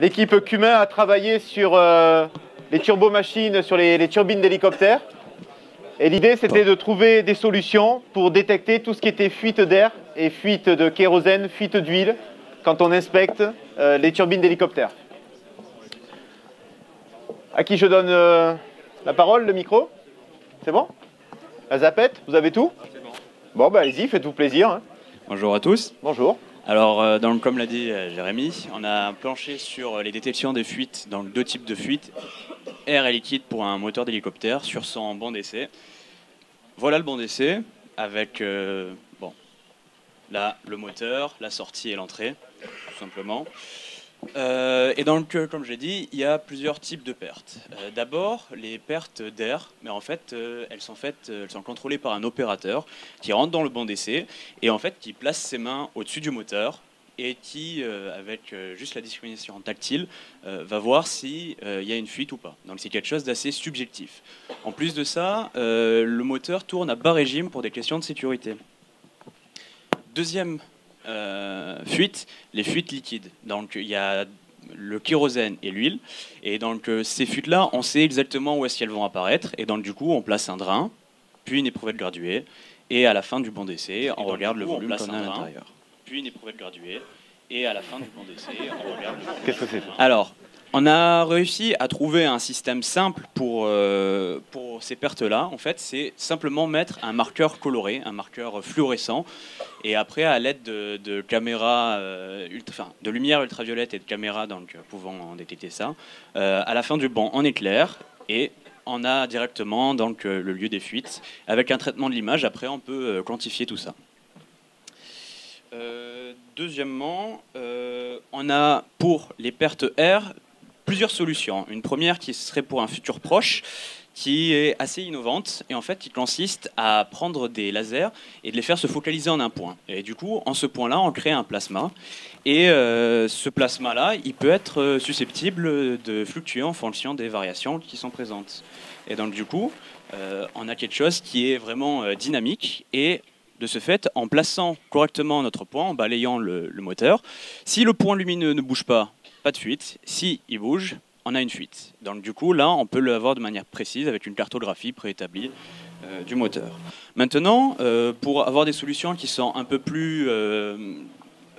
L'équipe Cumin a travaillé sur les turbomachines, sur les turbines d'hélicoptères. Et l'idée, c'était de trouver des solutions pour détecter tout ce qui était fuite d'air et fuite de kérosène, fuite d'huile, quand on inspecte les turbines d'hélicoptères. À qui je donne la parole, le micro? C'est bon? La zapette, vous avez tout? C'est bon. Bon, bah, allez-y, faites-vous plaisir. Hein. Bonjour à tous. Bonjour. Alors, comme l'a dit Jérémy, on a planché sur les détections des fuites, dans deux types de fuites, air et liquide pour un moteur d'hélicoptère sur son banc d'essai. Voilà le banc d'essai avec là, le moteur, la sortie et l'entrée, tout simplement. Et donc, comme j'ai dit, il y a plusieurs types de pertes. D'abord, les pertes d'air, mais en fait, elles sont contrôlées par un opérateur qui rentre dans le banc d'essai et en fait, qui place ses mains au-dessus du moteur et qui, avec juste la discrimination tactile, va voir s'il y a une fuite ou pas. Donc, c'est quelque chose d'assez subjectif. En plus de ça, le moteur tourne à bas régime pour des questions de sécurité. Deuxième fuite, les fuites liquides. Donc il y a le kérosène et l'huile. Et donc ces fuites-là, on sait exactement où est-ce qu'elles vont apparaître. Et donc du coup, on place un drain, puis une éprouvette graduée. Et à la fin du banc d'essai, on regarde le volume qu'on a à l'intérieur. Puis une éprouvette graduée. Et à la fin du banc d'essai, on regarde le volume. Qu'est-ce que c'est? Alors, on a réussi à trouver un système simple pour ces pertes-là. En fait, c'est simplement mettre un marqueur coloré, un marqueur fluorescent. Et après, à l'aide de caméras, de lumière ultraviolette et de caméras pouvant détecter ça, à la fin du banc, on éclaire et on a directement le lieu des fuites. Avec un traitement de l'image, après, on peut quantifier tout ça. Deuxièmement, on a pour les pertes air plusieurs solutions. Une première qui serait pour un futur proche, qui est assez innovante et en fait qui consiste à prendre des lasers et de les faire se focaliser en un point. Et du coup, en ce point-là, on crée un plasma. Et ce plasma-là, il peut être susceptible de fluctuer en fonction des variations qui sont présentes. Et donc du coup, on a quelque chose qui est vraiment dynamique et de ce fait, en plaçant correctement notre point, en balayant le moteur, si le point lumineux ne bouge pas, pas de fuite. Si il bouge, on a une fuite. Donc du coup, là, on peut l'avoir de manière précise avec une cartographie préétablie du moteur. Maintenant, pour avoir des solutions qui sont un peu plus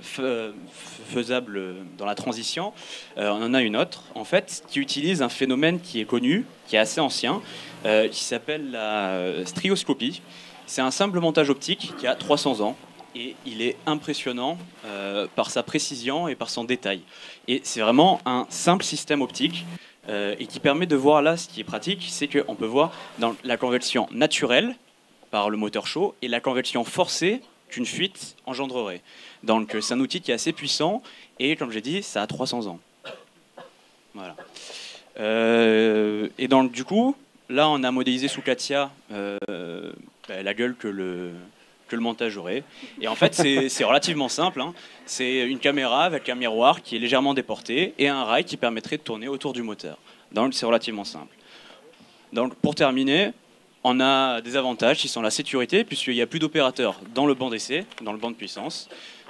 faisables dans la transition, on en a une autre, en fait, qui utilise un phénomène qui est connu, qui est assez ancien, qui s'appelle la strioscopie. C'est un simple montage optique qui a 300 ans. Et il est impressionnant par sa précision et par son détail. Et c'est vraiment un simple système optique et qui permet de voir là, ce qui est pratique, c'est qu'on peut voir dans la convection naturelle par le moteur chaud et la convection forcée qu'une fuite engendrerait. Donc c'est un outil qui est assez puissant et comme j'ai dit, ça a 300 ans. Voilà. Et donc du coup, là on a modélisé sous CATIA la gueule que le montage aurait. Et en fait, c'est relativement simple. Hein. C'est une caméra avec un miroir qui est légèrement déporté et un rail qui permettrait de tourner autour du moteur. Donc, c'est relativement simple. Donc, pour terminer, on a des avantages qui sont la sécurité, puisqu'il n'y a plus d'opérateurs dans le banc d'essai, dans le banc de puissance.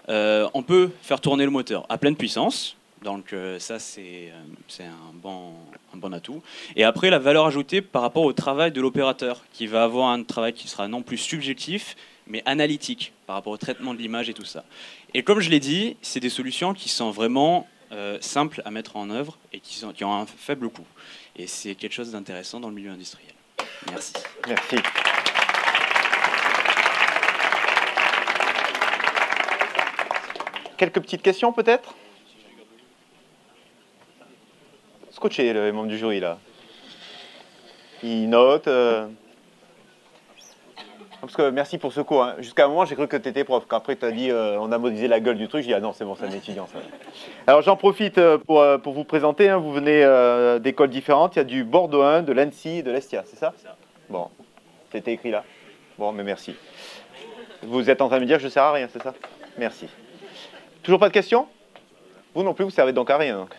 On peut faire tourner le moteur à pleine puissance. Donc, ça, c'est un bon atout. Et après, la valeur ajoutée par rapport au travail de l'opérateur, qui va avoir un travail qui sera non plus subjectif, mais analytique par rapport au traitement de l'image et tout ça. Et comme je l'ai dit, c'est des solutions qui sont vraiment simples à mettre en œuvre et qui ont un faible coût. Et c'est quelque chose d'intéressant dans le milieu industriel. Merci. Merci. Quelques petites questions peut-être? Scotché, le membre du jury là. Il note. Parce que merci pour ce cours. Hein. Jusqu'à un moment, j'ai cru que tu étais prof. Qu'après, tu as dit on a modélisé la gueule du truc. J'ai dit ah non, c'est bon, c'est un étudiant. Ça. Alors, j'en profite pour vous présenter. Hein. Vous venez d'écoles différentes. Il y a du Bordeaux 1, de l'Annecy et de l'Estia, c'est ça? Bon, c'était écrit là. Bon, mais merci. Vous êtes en train de me dire que je ne sers à rien, c'est ça? Merci. Toujours pas de questions? Vous non plus, vous servez donc à rien. Donc.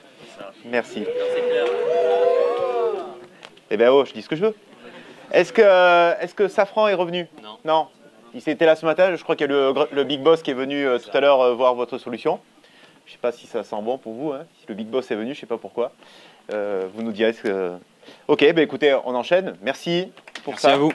Merci. Eh bien, oh, je dis ce que je veux. Est-ce que Safran est revenu? Non. Non. Il s'était là ce matin. Je crois qu'il y a le Big Boss qui est venu tout à l'heure voir votre solution. Je sais pas si ça sent bon pour vous, hein. Si le Big Boss est venu, je sais pas pourquoi. Vous nous direz ce que... Ok, bah écoutez, on enchaîne. Merci pour ça. Merci à vous.